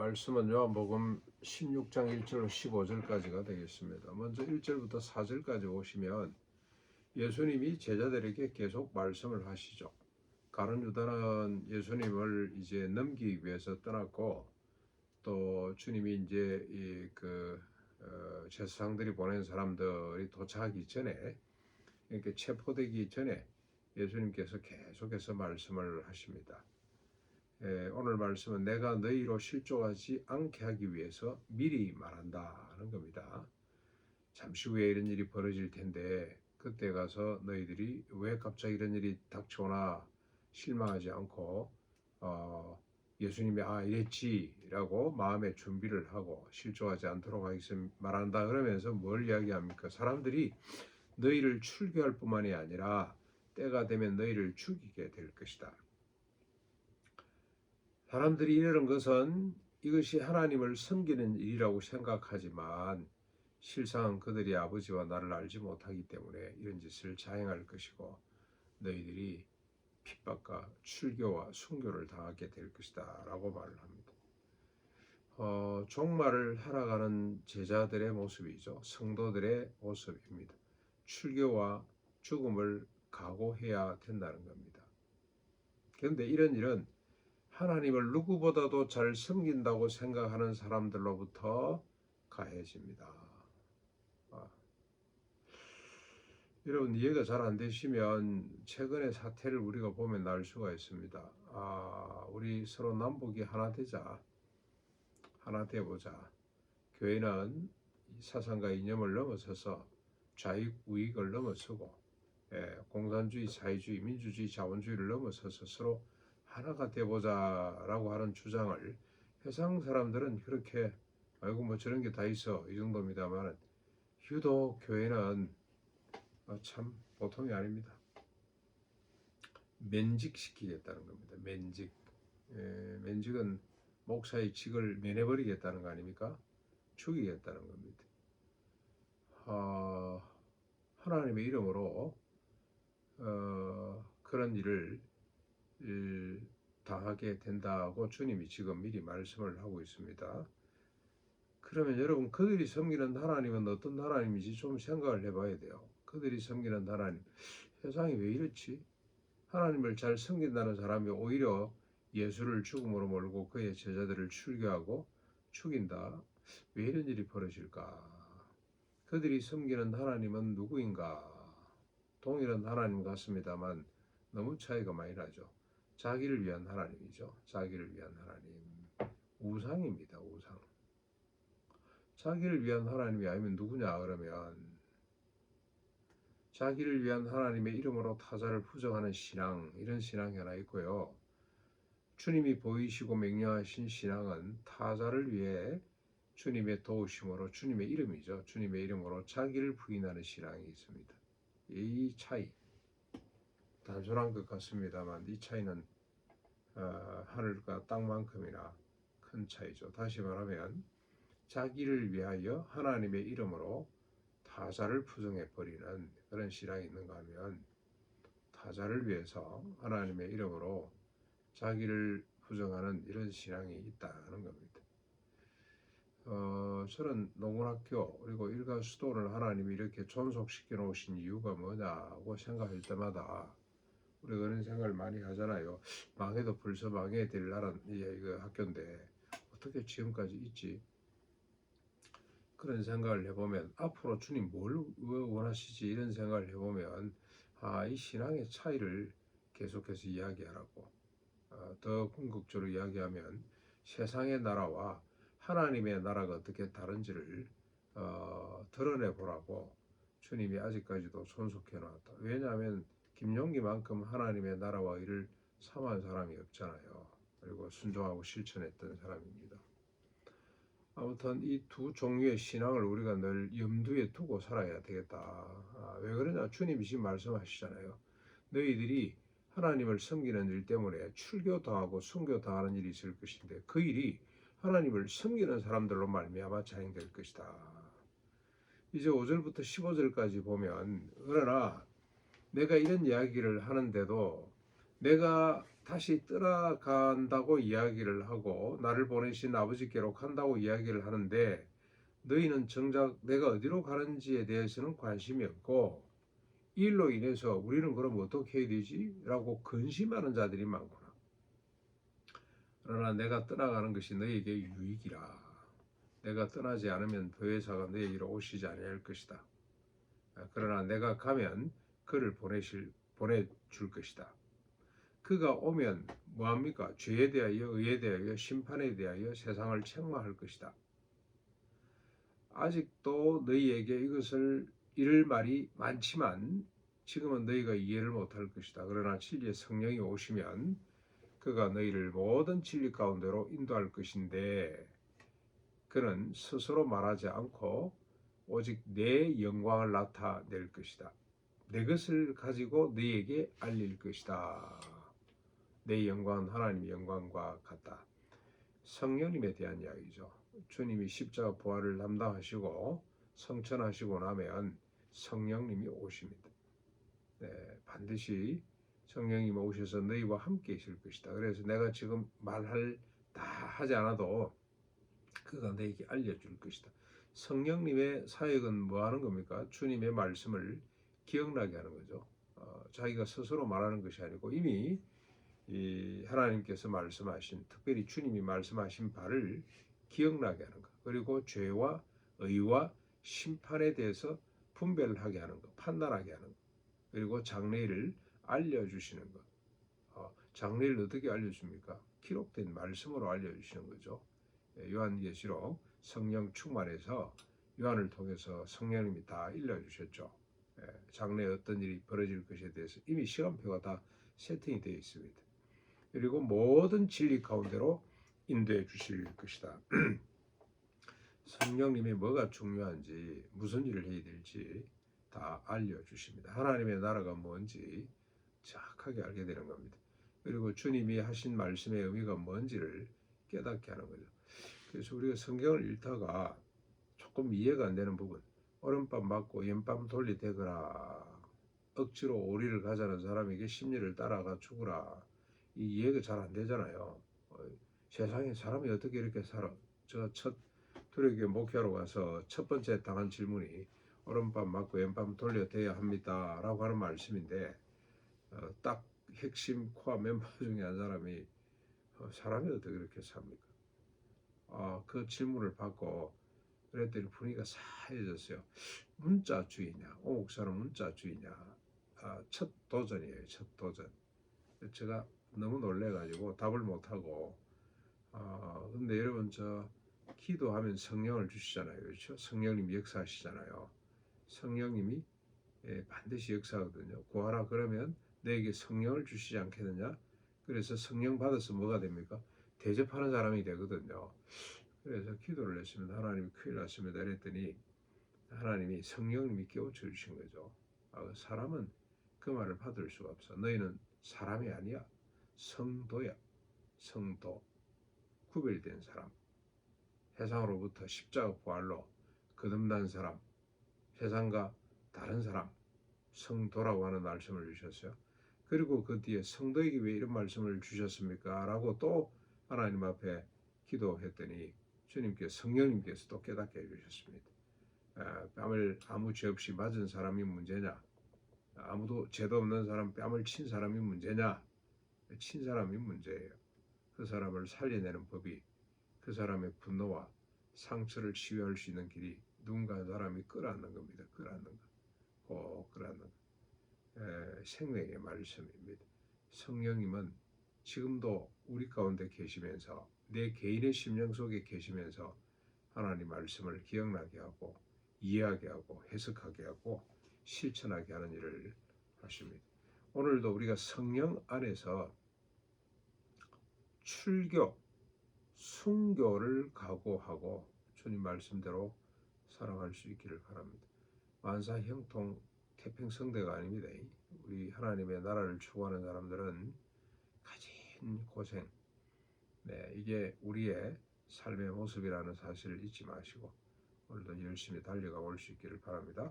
말씀은 요한복음 16장 1절로 15절까지가 되겠습니다. 먼저 1절부터 4절까지 보시면 예수님이 제자들에게 계속 말씀을 하시죠. 가룟 유다는 예수님을 이제 넘기기 위해서 떠났고, 또 주님이 이제 제사장들이 보낸 사람들이 도착하기 전에, 이렇게 체포되기 전에 예수님께서 계속해서 말씀을 하십니다. 오늘 말씀은 내가 너희로 실족하지 않게 하기 위해서 미리 말한다는 겁니다. 잠시 후에 이런 일이 벌어질 텐데 그때 가서 너희들이 왜 갑자기 이런 일이 닥쳐오나 실망하지 않고 예수님이 이랬지라고 마음의 준비를 하고 실족하지 않도록 하겠습니다 말한다. 그러면서 뭘 이야기합니까? 사람들이 너희를 출교할 뿐만이 아니라 때가 되면 너희를 죽이게 될 것이다. 사람들이 이러는 것은 이것이 하나님을 섬기는 일이라고 생각하지만 실상 그들이 아버지와 나를 알지 못하기 때문에 이런 짓을 자행할 것이고 너희들이 핍박과 출교와 순교를 당하게 될 것이다 라고 말을 합니다. 종말을 살아가는 제자들의 모습이죠. 성도들의 모습입니다. 출교와 죽음을 각오해야 된다는 겁니다. 그런데 이런 일은 하나님을 누구보다도 잘 섬긴다고 생각하는 사람들로부터 가해집니다. 여러분 이해가 잘 안 되시면 최근의 사태를 우리가 보면 알 수가 있습니다. 우리 서로 남북이 하나 되자, 하나 되보자. 교회는 사상과 이념을 넘어서서 좌익 우익을 넘어서고 공산주의, 사회주의, 민주주의, 자본주의를 넘어서서 서로 하나가 되보자라고 하는 주장을 세상 사람들은 그렇게 뭐 저런 게 다 있어 이 정도입니다만 유독 교회는 참 보통이 아닙니다. 면직시키겠다는 겁니다. 면직은 목사의 직을 면해버리겠다는 거 아닙니까? 죽이겠다는 겁니다. 하나님의 이름으로 그런 일을 당하게 된다고 주님이 지금 미리 말씀을 하고 있습니다. 그러면 여러분 그들이 섬기는 하나님은 어떤 하나님인지 좀 생각을 해봐야 돼요. 그들이 섬기는 하나님, 세상이 왜 이렇지? 하나님을 잘 섬긴다는 사람이 오히려 예수를 죽음으로 몰고 그의 제자들을 출교하고 죽인다. 왜 이런 일이 벌어질까? 그들이 섬기는 하나님은 누구인가? 동일한 하나님 같습니다만 너무 차이가 많이 나죠. 자기를 위한 하나님이죠. 자기를 위한 하나님. 우상입니다. 우상. 자기를 위한 하나님이 아니면 누구냐 그러면 자기를 위한 하나님의 이름으로 타자를 부정하는 신앙, 이런 신앙이 하나 있고요. 주님이 보이시고 명령하신 신앙은 타자를 위해 주님의 도우심으로 주님의 이름이죠. 주님의 이름으로 자기를 부인하는 신앙이 있습니다. 이 차이 단순한 것 같습니다만 이 차이는 하늘과 땅만큼이나 큰 차이죠. 다시 말하면 자기를 위하여 하나님의 이름으로 타자를 부정해버리는 그런 신앙이 있는가 하면 타자를 위해서 하나님의 이름으로 자기를 부정하는 이런 신앙이 있다는 겁니다. 저는 농군학교 그리고 일가 수도를 하나님이 이렇게 존속시켜 놓으신 이유가 뭐냐고 생각할 때마다 우리가 그런 생각을 많이 하잖아요. 망해도 벌써 망해야 될 나라 이거 학교인데 어떻게 지금까지 있지? 그런 생각을 해보면 앞으로 주님 뭘 원하시지 이런 생각을 해보면 이 신앙의 차이를 계속해서 이야기하라고 더 궁극적으로 이야기하면 세상의 나라와 하나님의 나라가 어떻게 다른지를 드러내보라고 주님이 아직까지도 존속해 놨다. 왜냐하면 김용기만큼 하나님의 나라와 일을 삼한 사람이 없잖아요. 그리고 순종하고 실천했던 사람입니다. 아무튼 이 두 종류의 신앙을 우리가 늘 염두에 두고 살아야 되겠다. 왜 그러냐? 주님이 지금 말씀하시잖아요. 너희들이 하나님을 섬기는 일 때문에 출교당하고 순교당하는 일이 있을 것인데 그 일이 하나님을 섬기는 사람들로 말미암아 자행될 것이다. 이제 5절부터 15절까지 보면 그러나 내가 이런 이야기를 하는데도 내가 다시 떠나간다고 이야기를 하고 나를 보내신 아버지께로 간다고 이야기를 하는데 너희는 정작 내가 어디로 가는지에 대해서는 관심이 없고 이 일로 인해서 우리는 그럼 어떻게 해야 되지? 라고 근심하는 자들이 많구나. 그러나 내가 떠나가는 것이 너희에게 유익이라. 내가 떠나지 않으면 보혜사가 너희에게로 오시지 아니할 것이다. 그러나 내가 가면 그를 보내줄 것이다. 그가 오면 뭐합니까? 죄에 대하여, 의에 대하여, 심판에 대하여 세상을 책망할 것이다. 아직도 너희에게 이를 말이 많지만 지금은 너희가 이해를 못할 것이다. 그러나 진리의 성령이 오시면 그가 너희를 모든 진리 가운데로 인도할 것인데 그는 스스로 말하지 않고 오직 내 영광을 나타낼 것이다. 내 것을 가지고 너희에게 알릴 것이다. 내 영광은 하나님의 영광과 같다. 성령님에 대한 이야기죠. 주님이 십자가 부활을 담당하시고 성천하시고 나면 성령님이 오십니다. 네, 반드시 성령님이 오셔서 너희와 함께 계실 것이다. 그래서 내가 지금 말할 다 하지 않아도 그가 너에게 알려줄 것이다. 성령님의 사역은 뭐 하는 겁니까? 주님의 말씀을 기억나게 하는 거죠. 자기가 스스로 말하는 것이 아니고 이미 이 하나님께서 말씀하신, 특별히 주님이 말씀하신 바를 기억나게 하는 것, 그리고 죄와 의와 심판에 대해서 분별하게 하는 것, 판단하게 하는 것, 그리고 장래일을 알려주시는 것. 장래일을 어떻게 알려줍니까? 기록된 말씀으로 알려주시는 거죠. 요한계시록 성령 충만해서 요한을 통해서 성령님이 다 일러주셨죠. 장래에 어떤 일이 벌어질 것에 대해서 이미 시간표가 다 세팅이 되어 있습니다. 그리고 모든 진리 가운데로 인도해 주실 것이다. 성령님이 뭐가 중요한지, 무슨 일을 해야 될지 다 알려주십니다. 하나님의 나라가 뭔지 정확하게 알게 되는 겁니다. 그리고 주님이 하신 말씀의 의미가 뭔지를 깨닫게 하는 거죠. 그래서 우리가 성경을 읽다가 조금 이해가 안 되는 부분, 오른밤 맞고 왼밤 돌리 되거라, 억지로 오리를 가자는 사람에게 심리를 따라가 죽으라, 이 이해가 잘 안 되잖아요. 세상에 사람이 어떻게 이렇게 살아? 제가 첫 도래교회 목회하러 가서 첫 번째 당한 질문이 오른밤 맞고 왼밤 돌려 돼야 합니다 라고 하는 말씀인데 딱 핵심 코어 멤버 중에 한 사람이 사람이 어떻게 그렇게 삽니까? 그 질문을 받고 그랬더니 분위기가 싸해졌어요. 문자주의냐, 오 목사는 문자주의냐. 첫 도전이에요. 첫 도전. 제가 너무 놀래가지고 답을 못하고 근데 여러분 기도하면 성령을 주시잖아요. 그렇죠? 성령님이 역사하시잖아요. 성령님이 반드시 역사하거든요. 구하라 그러면 너에게 성령을 주시지 않겠느냐? 그래서 성령 받아서 뭐가 됩니까? 대접하는 사람이 되거든요. 그래서 기도를 했으면 하나님이 큰일 났습니다. 이랬더니 하나님이 성령님이 깨우쳐 주신 거죠. 사람은 그 말을 받을 수가 없어. 너희는 사람이 아니야. 성도야. 성도. 구별된 사람. 세상으로부터 십자가 부활로 거듭난 사람. 세상과 다른 사람. 성도라고 하는 말씀을 주셨어요. 그리고 그 뒤에 성도에게 왜 이런 말씀을 주셨습니까? 라고 또 하나님 앞에 기도했더니 주님께서 성령님께서 또 깨닫게 해주셨습니다. 뺨을 아무 죄 없이 맞은 사람이 문제냐? 아무도 죄도 없는 사람 뺨을 친 사람이 문제냐? 친 사람이 문제예요. 그 사람을 살려내는 법이 그 사람의 분노와 상처를 치유할 수 있는 길이 누군가 사람이 끌어안는 겁니다. 끌어안는 것. 꼭 끌어안는 것. 생명의 말씀입니다. 성령님은 지금도 우리 가운데 계시면서 내 개인의 심령 속에 계시면서 하나님 말씀을 기억나게 하고 이해하게 하고 해석하게 하고 실천하게 하는 일을 하십니다. 오늘도 우리가 성령 안에서 출교, 순교를 각오하고 주님 말씀대로 살아갈 수 있기를 바랍니다. 만사 형통 태평성대가 아닙니다. 우리 하나님의 나라를 추구하는 사람들은 가진 고생, 이게 우리의 삶의 모습이라는 사실을 잊지 마시고 오늘도 열심히 달려가 올 수 있기를 바랍니다.